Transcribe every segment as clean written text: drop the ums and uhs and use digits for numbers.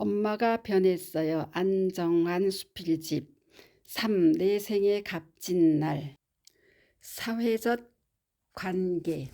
엄마가 변했어요. 안정환 수필집. 3. 내 생의 값진 날. 사회적 관계.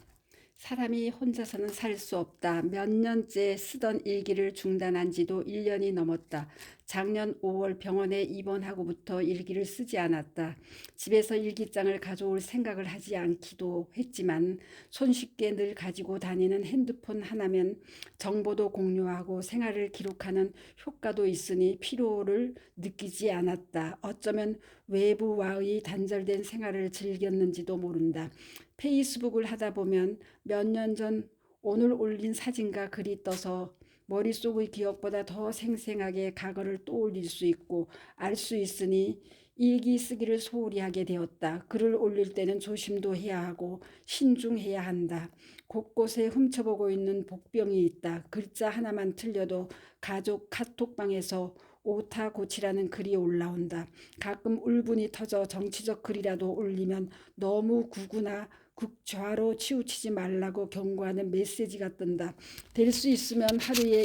사람이 혼자서는 살 수 없다. 몇 년째 쓰던 일기를 중단한 지도 1년이 넘었다. 작년 5월 병원에 입원하고부터 일기를 쓰지 않았다. 집에서 일기장을 가져올 생각을 하지 않기도 했지만 손쉽게 늘 가지고 다니는 핸드폰 하나면 정보도 공유하고 생활을 기록하는 효과도 있으니 피로를 느끼지 않았다. 어쩌면 외부와의 단절된 생활을 즐겼는지도 모른다. 페이스북을 하다 보면 몇 년 전 오늘 올린 사진과 글이 떠서 머릿속의 기억보다 더 생생하게 과거를 떠올릴 수 있고 알 수 있으니 일기 쓰기를 소홀히 하게 되었다. 글을 올릴 때는 조심도 해야 하고 신중해야 한다. 곳곳에 훔쳐보고 있는 복병이 있다. 글자 하나만 틀려도 가족 카톡방에서 오타 고치라는 글이 올라온다. 가끔 울분이 터져 정치적 글이라도 올리면 너무 구구나 극좌로 치우치지 말라고 경고하는 메시지가 뜬다. 될 수 있으면 하루에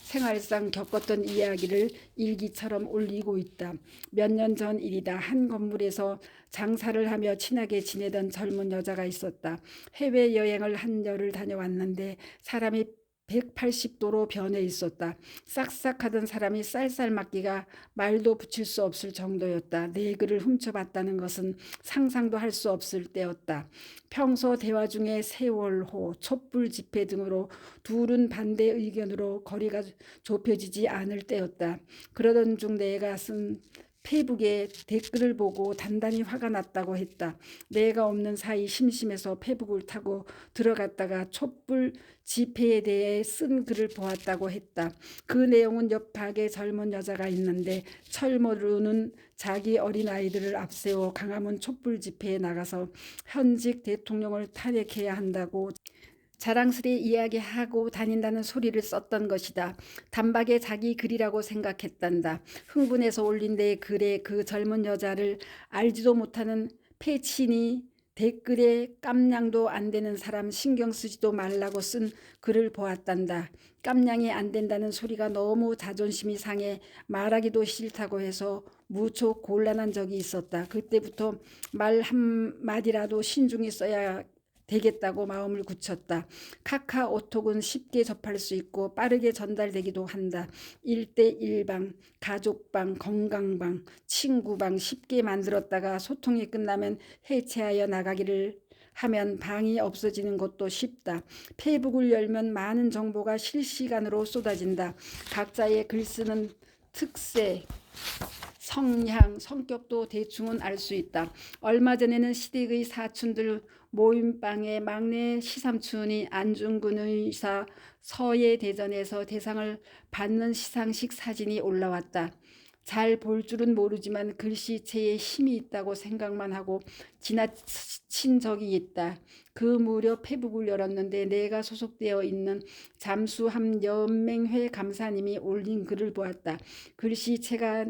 생활상 겪었던 이야기를 일기처럼 올리고 있다. 몇 년 전 일이다. 한 건물에서 장사를 하며 친하게 지내던 젊은 여자가 있었다. 해외여행을 한 열흘 다녀왔는데 사람이 180도로 변해 있었다. 싹싹하던 사람이 쌀쌀맞기가 말도 붙일 수 없을 정도였다. 내 글을 훔쳐봤다는 것은 상상도 할 수 없을 때였다. 평소 대화 중에 세월호, 촛불 집회 등으로 둘은 반대 의견으로 거리가 좁혀지지 않을 때였다. 그러던 중 내가 쓴 페이북에 댓글을 보고 단단히 화가 났다고 했다. 내가 없는 사이 심심해서 페이북을 타고 들어갔다가 촛불 집회에 대해 쓴 글을 보았다고 했다. 그 내용은 옆 방에 젊은 여자가 있는데 철 모르는 자기 어린아이들을 앞세워 광화문 촛불 집회에 나가서 현직 대통령을 탄핵해야 한다고 자랑스레 이야기하고 다닌다는 소리를 썼던 것이다. 단박에 자기 글이라고 생각했단다. 흥분해서 올린 내 글에 그 젊은 여자를 알지도 못하는 패친이 댓글에 깜냥도 안 되는 사람 신경 쓰지도 말라고 쓴 글을 보았단다. 깜냥이 안 된다는 소리가 너무 자존심이 상해 말하기도 싫다고 해서 무척 곤란한 적이 있었다. 그때부터 말 한마디라도 신중히 써야 되겠다고 마음을 굳혔다. 카카오톡은 쉽게 접할 수 있고 빠르게 전달되기도 한다. 1대1방, 가족방, 건강방, 친구방 쉽게 만들었다가 소통이 끝나면 해체하여 나가기를 하면 방이 없어지는 것도 쉽다. 페이북을 열면 많은 정보가 실시간으로 쏟아진다. 각자의 글쓰는 특색, 성향, 성격도 대충은 알 수 있다. 얼마 전에는 시댁의 사촌들 모임방에 막내 시삼촌이 안중근 의사 서예대전에서 대상을 받는 시상식 사진이 올라왔다. 잘 볼 줄은 모르지만 글씨체에 힘이 있다고 생각만 하고 지나친 적이 있다. 그 무렵 페북을 열었는데 내가 소속되어 있는 잠수함 연맹회 감사님이 올린 글을 보았다. 글씨체가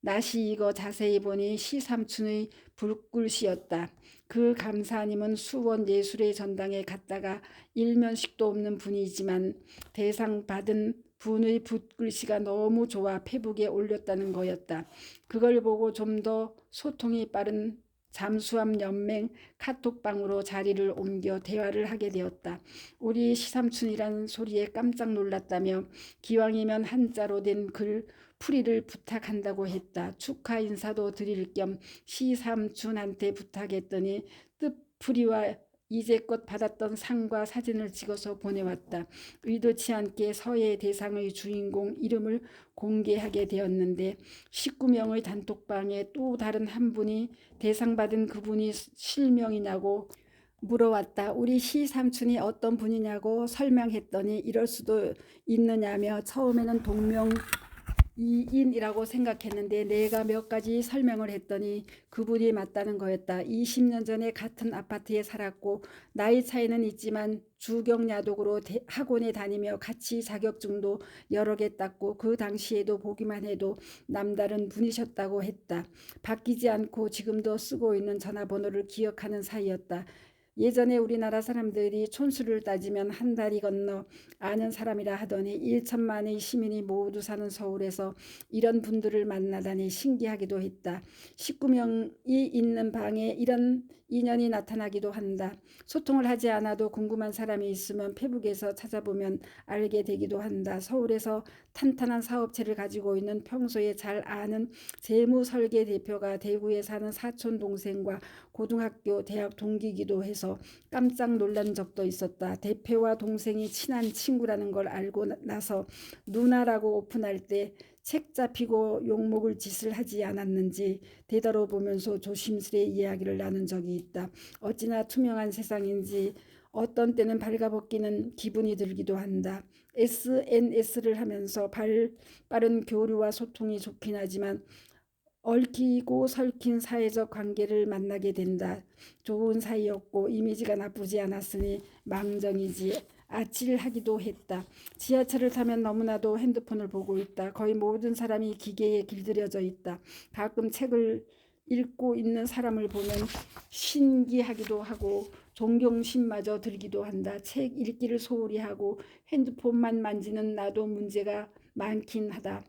낯이 익어 자세히 보니 시삼촌의 붓글씨였다. 그 감사님은 수원 예술의 전당에 갔다가 일면식도 없는 분이지만 대상 받은 분의 붓글씨가 너무 좋아 페북에 올렸다는 거였다. 그걸 보고 좀 더 소통이 빠른 잠수함 연맹 카톡방으로 자리를 옮겨 대화를 하게 되었다. 우리 시삼촌이라는 소리에 깜짝 놀랐다며 기왕이면 한자로 된 글 풀이를 부탁한다고 했다. 축하 인사도 드릴 겸 시삼촌한테 부탁했더니 뜻풀이와 이제껏 받았던 상과 사진을 찍어서 보내왔다. 의도치 않게 서예 대상의 주인공 이름을 공개하게 되었는데 19명의 단톡방에 또 다른 한 분이 대상 받은 그분이 실명이냐고 물어왔다. 우리 시삼촌이 어떤 분이냐고 설명했더니 이럴 수도 있느냐며 처음에는 동명 이인이라고 생각했는데 내가 몇 가지 설명을 했더니 그분이 맞다는 거였다. 20년 전에 같은 아파트에 살았고 나이 차이는 있지만 주경야독으로 학원에 다니며 같이 자격증도 여러 개 땄고 그 당시에도 보기만 해도 남다른 분이셨다고 했다. 바뀌지 않고 지금도 쓰고 있는 전화번호를 기억하는 사이였다. 예전에 우리나라 사람들이 촌수를 따지면 한 다리 건너 아는 사람이라 하더니 1천만의 시민이 모두 사는 서울에서 이런 분들을 만나다니 신기하기도 했다. 19명이 있는 방에 이런 인연이 나타나기도 한다. 소통을 하지 않아도 궁금한 사람이 있으면 페북에서 찾아보면 알게 되기도 한다. 서울에서 탄탄한 사업체를 가지고 있는 평소에 잘 아는 재무설계 대표가 대구에 사는 사촌 동생과 고등학교, 대학 동기이기도 해서 깜짝 놀란 적도 있었다. 대표와 동생이 친한 친구라는 걸 알고 나서 누나라고 오픈할 때 책 잡히고 욕먹을 짓을 하지 않았는지 되돌아보면서 조심스레 이야기를 나눈 적이 있다. 어찌나 투명한 세상인지 어떤 때는 발가벗기는 기분이 들기도 한다. SNS를 하면서 빠른 교류와 소통이 좋긴 하지만 얽히고 설킨 사회적 관계를 만나게 된다. 좋은 사이였고 이미지가 나쁘지 않았으니 망정이지 아찔하기도 했다. 지하철을 타면 너무나도 핸드폰을 보고 있다. 거의 모든 사람이 기계에 길들여져 있다. 가끔 책을 읽고 있는 사람을 보면 신기하기도 하고 존경심마저 들기도 한다. 책 읽기를 소홀히 하고 핸드폰만 만지는 나도 문제가 많긴 하다.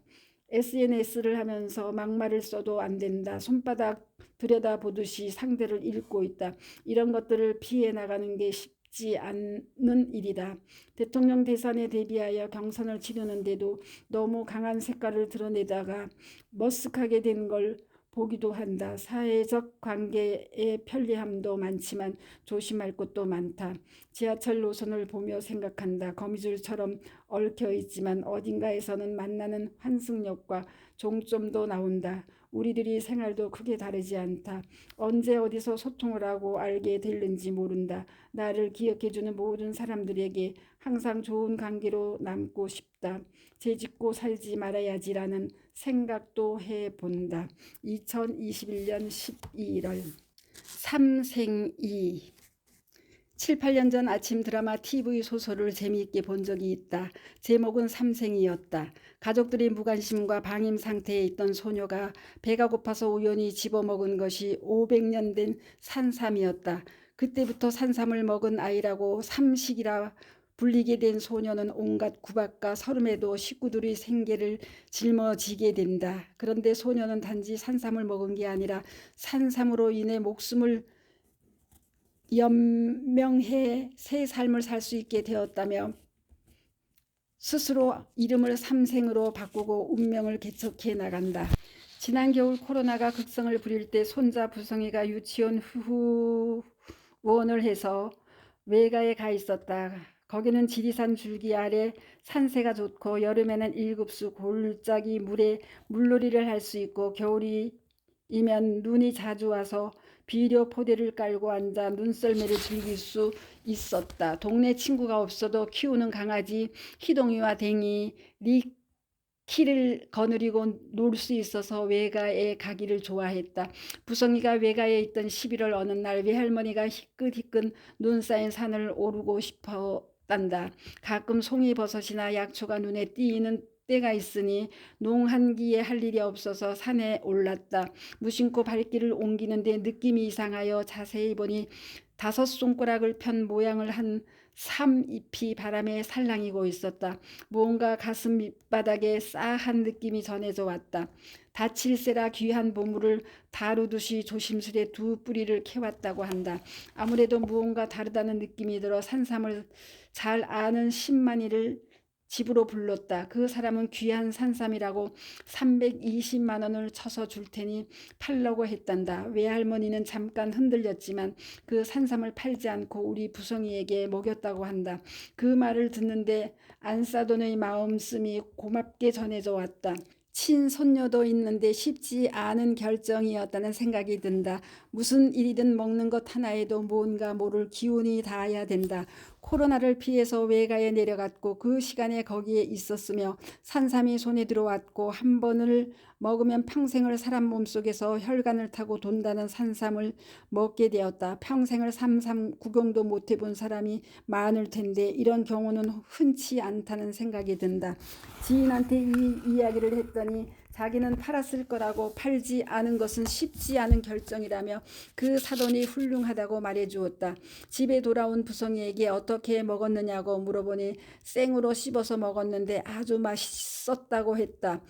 SNS를 하면서 막말을 써도 안 된다. 손바닥 들여다보듯이 상대를 읽고 있다. 이런 것들을 피해 나가는 게 쉽지 않는 일이다. 대통령 대선에 대비하여 경선을 치르는데도 너무 강한 색깔을 드러내다가 머쓱하게 된 걸 보기도 한다. 사회적 관계의 편리함도 많지만 조심할 것도 많다. 지하철 노선을 보며 생각한다. 거미줄처럼 얽혀 있지만 어딘가에서는 만나는 환승역과 종점도 나온다. 우리들이 생활도 크게 다르지 않다. 언제 어디서 소통을 하고 알게 될는지 모른다. 나를 기억해주는 모든 사람들에게 항상 좋은 관계로 남고 싶다. 죄짓고 살지 말아야지라는 생각도 해본다. 2021년 12월 삼생이 7, 8년 전 아침 드라마 TV 소설을 재미있게 본 적이 있다. 제목은 삼생이었다. 가족들이 무관심과 방임 상태에 있던 소녀가 배가 고파서 우연히 집어먹은 것이 500년 된 산삼이었다. 그때부터 산삼을 먹은 아이라고 삼식이라 불리게 된 소녀는 온갖 구박과 서름에도 식구들의 생계를 짊어지게 된다. 그런데 소녀는 단지 산삼을 먹은 게 아니라 산삼으로 인해 목숨을 연명해 새 삶을 살 수 있게 되었다며 스스로 이름을 삼생으로 바꾸고 운명을 개척해 나간다. 지난 겨울 코로나가 극성을 부릴 때 손자 부성이가 유치원 후원을 해서 외가에 가 있었다. 거기는 지리산 줄기 아래 산세가 좋고 여름에는 일급수 골짜기 물에 물놀이를 할 수 있고 겨울이면 눈이 자주 와서 비료 포대를 깔고 앉아 눈썰매를 즐길 수 있었다. 동네 친구가 없어도 키우는 강아지 희동이와 댕이, 키를 거느리고 놀 수 있어서 외가에 가기를 좋아했다. 부성이가 외가에 있던 11월 어느 날 외할머니가 희끗희끗 눈 쌓인 산을 오르고 싶었단다. 가끔 송이버섯이나 약초가 눈에 띄는 때가 있으니 농한기에 할 일이 없어서 산에 올랐다. 무심코 발길을 옮기는데 느낌이 이상하여 자세히 보니 5손가락을 편 모양을 한 삼잎이 바람에 살랑이고 있었다. 무언가 가슴 밑바닥에 싸한 느낌이 전해져 왔다. 다칠세라 귀한 보물을 다루듯이 조심스레 두 뿌리를 캐왔다고 한다. 아무래도 무언가 다르다는 느낌이 들어 산삼을 잘 아는 신만이를 집으로 불렀다. 그 사람은 귀한 산삼이라고 320만 원을 쳐서 줄 테니 팔려고 했단다. 외할머니는 잠깐 흔들렸지만 그 산삼을 팔지 않고 우리 부성이에게 먹였다고 한다. 그 말을 듣는데 안싸돈의 마음씀이 고맙게 전해져 왔다. 친손녀도 있는데 쉽지 않은 결정이었다는 생각이 든다. 무슨 일이든 먹는 것 하나에도 뭔가 모를 기운이 닿아야 된다. 코로나를 피해서 외가에 내려갔고 그 시간에 거기에 있었으며 산삼이 손에 들어왔고 한 번을 먹으면 평생을 사람 몸속에서 혈관을 타고 돈다는 산삼을 먹게 되었다. 평생을 산삼 구경도 못 해본 사람이 많을 텐데 이런 경우는 흔치 않다는 생각이 든다. 지인한테 이 이야기를 했더니 자기는 팔았을 거라고 팔지 않은 것은 쉽지 않은 결정이라며 그 사돈이 훌륭하다고 말해주었다. 집에 돌아온 부성이에게 어떻게 먹었느냐고 물어보니 생으로 씹어서 먹었는데 아주 맛있었다고 했다.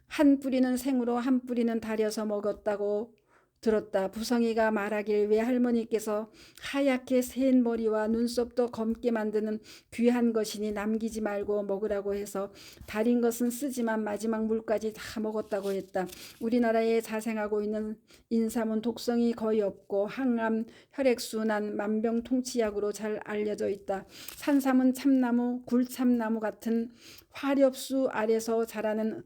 한 뿌리는 생으로 한 뿌리는 달여서 먹었다고 들었다. 부성이가 말하길 외할머니께서 하얗게 센 머리와 눈썹도 검게 만드는 귀한 것이니 남기지 말고 먹으라고 해서 달인 것은 쓰지만 마지막 물까지 다 먹었다고 했다. 우리나라에 자생하고 있는 인삼은 독성이 거의 없고 항암, 혈액순환, 만병통치약으로 잘 알려져 있다. 산삼은 참나무, 굴참나무 같은 화렵수 아래서 자라는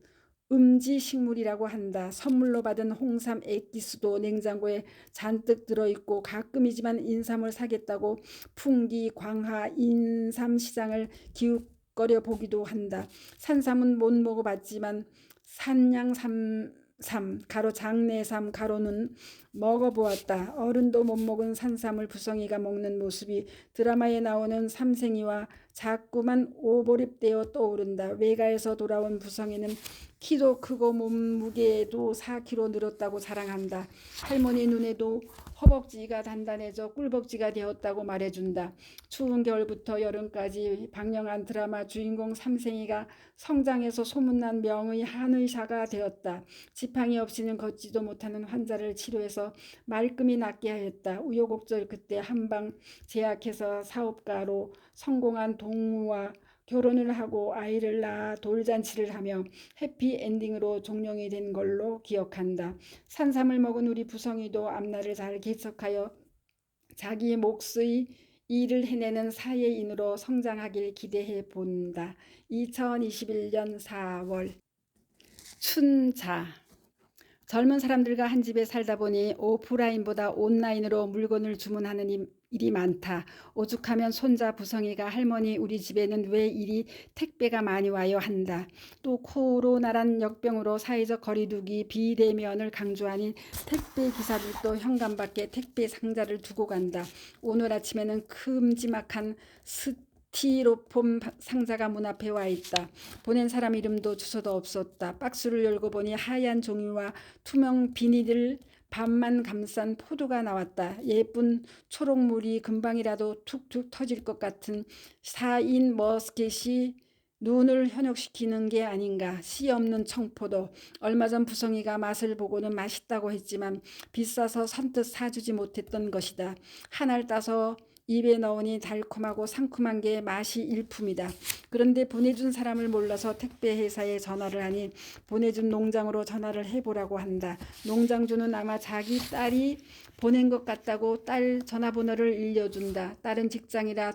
음지식물이라고 한다. 선물로 받은 홍삼 액기스도 냉장고에 잔뜩 들어있고 가끔이지만 인삼을 사겠다고 풍기, 광하, 인삼 시장을 기웃거려 보기도 한다. 산삼은 못 먹어봤지만 산양삼 가로 장내삼 가로는 먹어보았다. 어른도 못 먹은 산삼을 부성이가 먹는 모습이 드라마에 나오는 삼생이와 자꾸만 오버랩되어 떠오른다. 외가에서 돌아온 부성이는 키도 크고 몸무게도 4kg 늘었다고 자랑한다. 할머니 눈에도 허벅지가 단단해져 꿀벅지가 되었다고 말해준다. 추운 겨울부터 여름까지 방영한 드라마 주인공 삼생이가 성장해서 소문난 명의 한의사가 되었다. 지팡이 없이는 걷지도 못하는 환자를 치료해서 말끔히 낫게 하였다. 우여곡절 그때 한방 제약해서 사업가로 성공한 동우와 결혼을 하고 아이를 낳아 돌잔치를 하며 해피엔딩으로 종영이 된 걸로 기억한다. 산삼을 먹은 우리 부성이도 앞날을 잘 개척하여 자기 몫의 일을 해내는 사회인으로 성장하길 기대해 본다. 2021년 4월 춘자. 젊은 사람들과 한 집에 살다 보니 오프라인보다 온라인으로 물건을 주문하는 일이 많다. 오죽하면 손자 부성이가 할머니 우리 집에는 왜 이리 택배가 많이 와요 한다. 또 코로나란 역병으로 사회적 거리두기 비대면을 강조하니 택배 기사들도 현관 밖에 택배 상자를 두고 간다. 오늘 아침에는 큼지막한 스티로폼 상자가 문 앞에 와 있다. 보낸 사람 이름도 주소도 없었다. 박스를 열고 보니 하얀 종이와 투명 비닐을 반만 감싼 포도가 나왔다. 예쁜 초록물이 금방이라도 툭툭 터질 것 같은 샤인 머스켓이 눈을 현혹시키는 게 아닌가. 씨 없는 청포도. 얼마 전 부성이가 맛을 보고는 맛있다고 했지만 비싸서 선뜻 사주지 못했던 것이다. 한 알 따서 입에 넣으니 달콤하고 상큼한 게 맛이 일품이다. 그런데 보내준 사람을 몰라서 택배회사에 전화를 하니 보내준 농장으로 전화를 해보라고 한다. 농장주는 아마 자기 딸이 보낸 것 같다고 딸 전화번호를 일려준다. 딸은 직장이라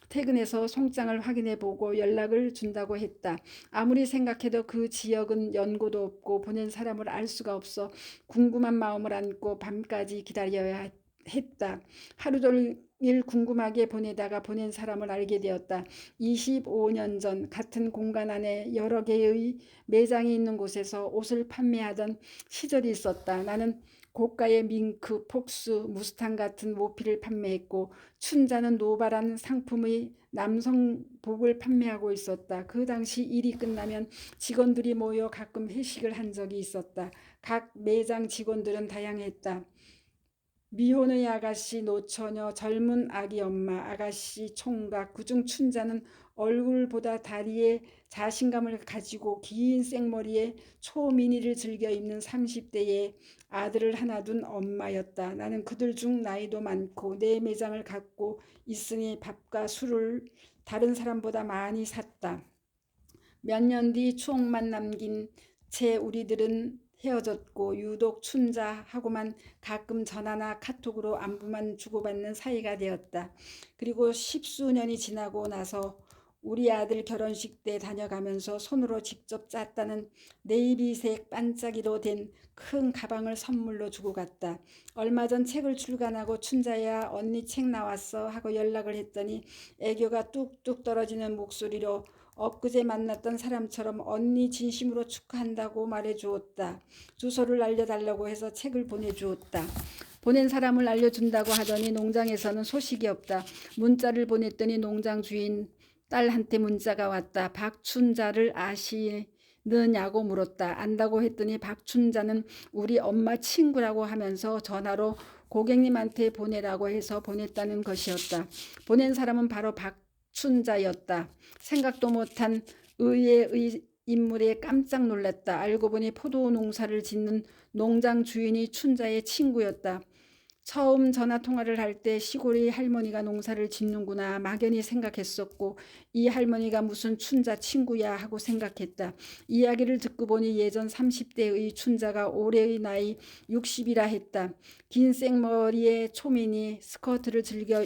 퇴근해서 송장을 확인해보고 연락을 준다고 했다. 아무리 생각해도 그 지역은 연고도 없고 보낸 사람을 알 수가 없어 궁금한 마음을 안고 밤까지 기다려야 했다. 하루 종일 궁금하게 보내다가 보낸 사람을 알게 되었다. 25년 전 같은 공간 안에 여러 개의 매장이 있는 곳에서 옷을 판매하던 시절이 있었다. 나는 고가의 밍크, 폭스, 무스탕 같은 모피를 판매했고 춘자는 노발한 상품의 남성복을 판매하고 있었다. 그 당시 일이 끝나면 직원들이 모여 가끔 회식을 한 적이 있었다. 각 매장 직원들은 다양했다. 미혼의 아가씨, 노처녀, 젊은 아기 엄마, 아가씨, 총각, 그중 춘자는 얼굴보다 다리에 자신감을 가지고 긴 생머리에 초미니를 즐겨 입는 30대의 아들을 하나 둔 엄마였다. 나는 그들 중 나이도 많고 내 매장을 갖고 있으니 밥과 술을 다른 사람보다 많이 샀다. 몇 년 뒤 추억만 남긴 채 우리들은 헤어졌고 유독 춘자하고만 가끔 전화나 카톡으로 안부만 주고받는 사이가 되었다. 그리고 십수년이 지나고 나서 우리 아들 결혼식 때 다녀가면서 손으로 직접 짰다는 네이비색 반짝이로 된 큰 가방을 선물로 주고 갔다. 얼마 전 책을 출간하고 춘자야 언니 책 나왔어 하고 연락을 했더니 애교가 뚝뚝 떨어지는 목소리로 엊그제 만났던 사람처럼 언니 진심으로 축하한다고 말해주었다. 주소를 알려달라고 해서 책을 보내주었다. 보낸 사람을 알려준다고 하더니 농장에서는 소식이 없다. 문자를 보냈더니 농장 주인 딸한테 문자가 왔다. 박춘자를 아시는 느냐고 물었다. 안다고 했더니 박춘자는 우리 엄마 친구라고 하면서 전화로 고객님한테 보내라고 해서 보냈다는 것이었다. 보낸 사람은 바로 박춘자였다. 생각도 못한 의외의 인물에 깜짝 놀랐다. 알고 보니 포도 농사를 짓는 농장 주인이 춘자의 친구였다. 처음 전화통화를 할 때 시골의 할머니가 농사를 짓는구나 막연히 생각했었고 이 할머니가 무슨 춘자 친구야 하고 생각했다. 이야기를 듣고 보니 예전 30대의 춘자가 올해의 나이 60이라 했다. 긴 생머리에 초미니 스커트를 즐겨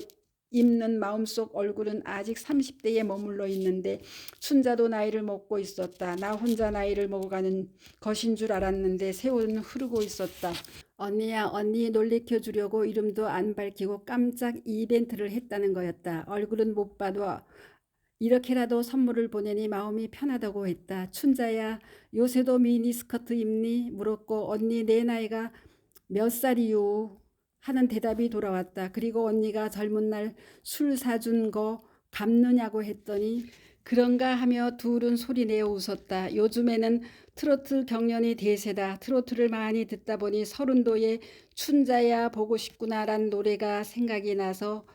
입는 마음속 얼굴은 아직 30대에 머물러 있는데 춘자도 나이를 먹고 있었다. 나 혼자 나이를 먹어가는 것인 줄 알았는데 세월은 흐르고 있었다. 언니야, 언니 놀래켜 주려고 이름도 안 밝히고 깜짝 이벤트를 했다는 거였다. 얼굴은 못 봐도 이렇게라도 선물을 보내니 마음이 편하다고 했다. 춘자야, 요새도 미니스커트 입니? 물었고 언니 내 나이가 몇 살이요? 하는 대답이 돌아왔다. 그리고 언니가 젊은 날 술 사준 거 갚느냐고 했더니 그런가 하며 둘은 소리내어 웃었다. 요즘에는 트로트 경연이 대세다. 트로트를 많이 듣다 보니 서른도에 춘자야 보고 싶구나란 노래가 생각이 나서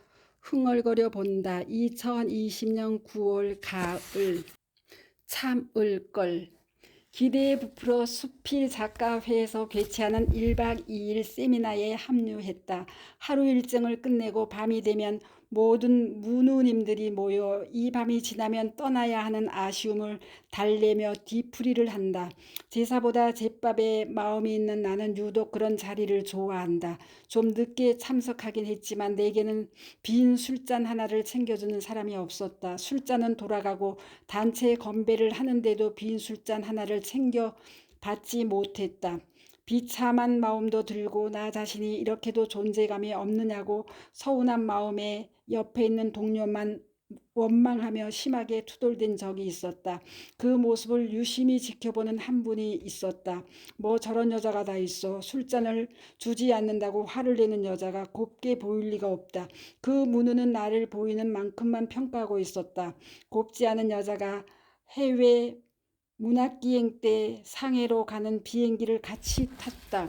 흥얼거려 본다. 2020년 9월 가을 참을걸. 기대에 부풀어 수필 작가회에서 개최하는 1박 2일 세미나에 합류했다. 하루 일정을 끝내고 밤이 되면 모든 문우님들이 모여 이 밤이 지나면 떠나야 하는 아쉬움을 달래며 뒤풀이를 한다. 제사보다 제밥에 마음이 있는 나는 유독 그런 자리를 좋아한다. 좀 늦게 참석하긴 했지만 내게는 빈 술잔 하나를 챙겨주는 사람이 없었다. 술잔은 돌아가고 단체 건배를 하는데도 빈 술잔 하나를 챙겨 받지 못했다. 비참한 마음도 들고 나 자신이 이렇게도 존재감이 없느냐고 서운한 마음에 옆에 있는 동료만 원망하며 심하게 투덜댄 적이 있었다. 그 모습을 유심히 지켜보는 한 분이 있었다. 뭐 저런 여자가 다 있어. 술잔을 주지 않는다고 화를 내는 여자가 곱게 보일 리가 없다. 그 문우는 나를 보이는 만큼만 평가하고 있었다. 곱지 않은 여자가 해외 문학기행 때 상해로 가는 비행기를 같이 탔다.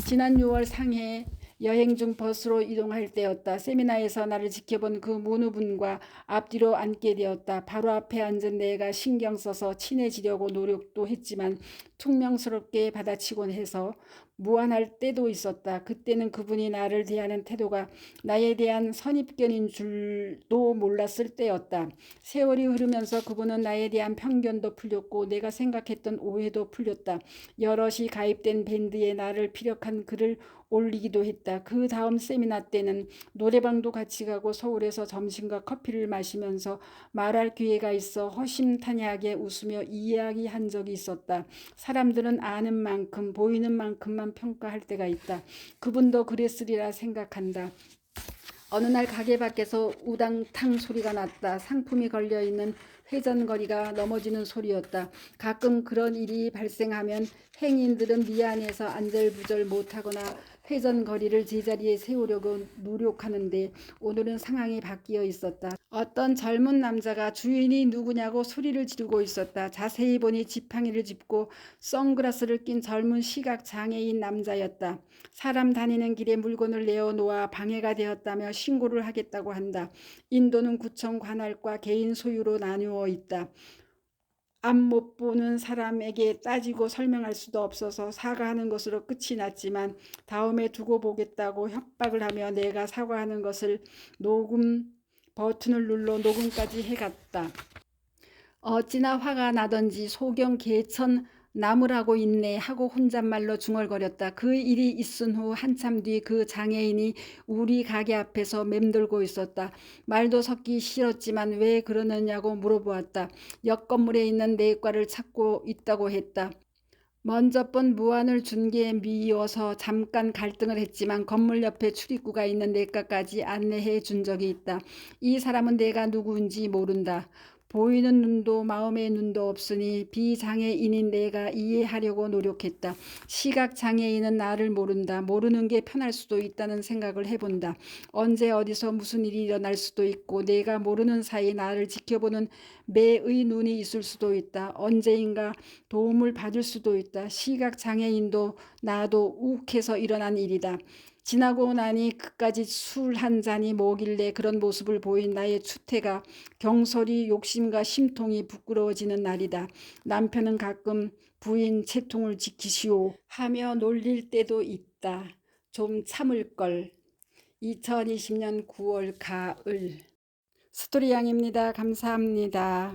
지난 6월 상해 여행 중 버스로 이동할 때였다. 세미나에서 나를 지켜본 그 문우분과 앞뒤로 앉게 되었다. 바로 앞에 앉은 내가 신경 써서 친해지려고 노력도 했지만 퉁명스럽게 받아치곤 해서 무안할 때도 있었다. 그때는 그분이 나를 대하는 태도가 나에 대한 선입견인 줄도 몰랐을 때였다. 세월이 흐르면서 그분은 나에 대한 편견도 풀렸고 내가 생각했던 오해도 풀렸다. 여럿이 가입된 밴드에 나를 피력한 글을 올리기도 했다. 그 다음 세미나 때는 노래방도 같이 가고 서울에서 점심과 커피를 마시면서 말할 기회가 있어 허심탄회하게 웃으며 이야기한 적이 있었다. 사람들은 아는 만큼 보이는 만큼만 평가할 때가 있다. 그분도 그랬으리라 생각한다. 어느 날 가게 밖에서 우당탕 소리가 났다. 상품이 걸려있는 회전거리가 넘어지는 소리였다. 가끔 그런 일이 발생하면 행인들은 미안해서 안절부절 못하거나 회전거리를 제자리에 세우려고 노력하는데 오늘은 상황이 바뀌어 있었다. 어떤 젊은 남자가 주인이 누구냐고 소리를 지르고 있었다. 자세히 보니 지팡이를 짚고 선글라스를 낀 젊은 시각장애인 남자였다. 사람 다니는 길에 물건을 내어놓아 방해가 되었다며 신고를 하겠다고 한다. 인도는 구청 관할과 개인 소유로 나누어 있다. 앞 못 보는 사람에게 따지고 설명할 수도 없어서 사과하는 것으로 끝이 났지만 다음에 두고 보겠다고 협박을 하며 내가 사과하는 것을 녹음 버튼을 눌러 녹음까지 해갔다. 어찌나 화가 나던지 소경 개천 나무라고 있네 하고 혼잣말로 중얼거렸다. 그 일이 있은 후 한참 뒤 그 장애인이 우리 가게 앞에서 맴돌고 있었다. 말도 섞기 싫었지만 왜 그러느냐고 물어보았다. 옆 건물에 있는 내과를 찾고 있다고 했다. 먼저 본 무안을 준 게 미워서 잠깐 갈등을 했지만 건물 옆에 출입구가 있는 내과까지 안내해 준 적이 있다. 이 사람은 내가 누구인지 모른다. 보이는 눈도 마음의 눈도 없으니 비장애인인 내가 이해하려고 노력했다. 시각장애인은 나를 모른다. 모르는 게 편할 수도 있다는 생각을 해본다. 언제 어디서 무슨 일이 일어날 수도 있고 내가 모르는 사이 나를 지켜보는 매의 눈이 있을 수도 있다. 언제인가 도움을 받을 수도 있다. 시각장애인도 나도 욱해서 일어난 일이다. 지나고 나니 그까지 술 한 잔이 뭐길래 그런 모습을 보인 나의 추태가 경솔히 욕심과 심통이 부끄러워지는 날이다. 남편은 가끔 부인 채통을 지키시오 하며 놀릴 때도 있다. 좀 참을 걸. 2020년 9월 가을. 스토리양입니다. 감사합니다.